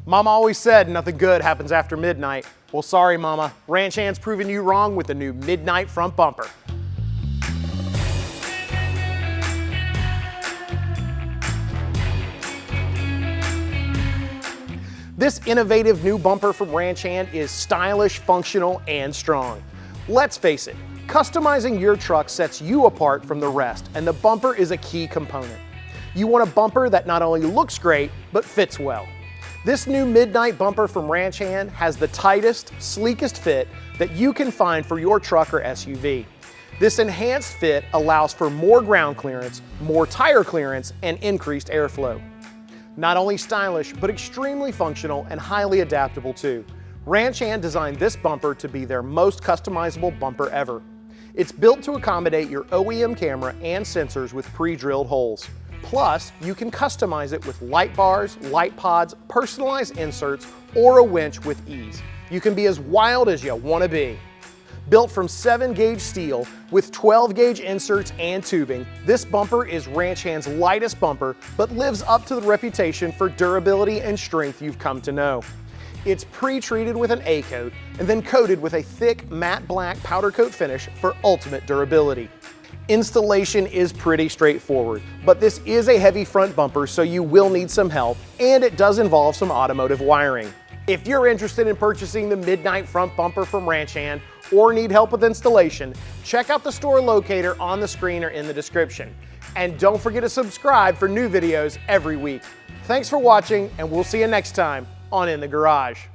Mama always said nothing good happens after midnight. Well, sorry, Mama. Ranch Hand's proven you wrong with the new Midnight Front Bumper. This innovative new bumper from Ranch Hand is stylish, functional, and strong. Let's face it, customizing your truck sets you apart from the rest, and the bumper is a key component. You want a bumper that not only looks great, but fits well. This new Midnight Bumper from Ranch Hand has the tightest, sleekest fit that you can find for your truck or SUV. This enhanced fit allows for more ground clearance, more tire clearance, and increased airflow. Not only stylish, but extremely functional and highly adaptable too. Ranch Hand designed this bumper to be their most customizable bumper ever. It's built to accommodate your OEM camera and sensors with pre-drilled holes. Plus, you can customize it with light bars, light pods, personalized inserts, or a winch with ease. You can be as wild as you want to be. Built from 7-gauge steel with 12-gauge inserts and tubing, this bumper is Ranch Hand's lightest bumper, but lives up to the reputation for durability and strength you've come to know. It's pre-treated with an A-coat and then coated with a thick matte black powder coat finish for ultimate durability. Installation is pretty straightforward, but this is a heavy front bumper, so you will need some help, and it does involve some automotive wiring. If you're interested in purchasing the Midnight Front Bumper from Ranch Hand or need help with installation, check out the store locator on the screen or in the description. And don't forget to subscribe for new videos every week. Thanks for watching, and we'll see you next time on In the Garage.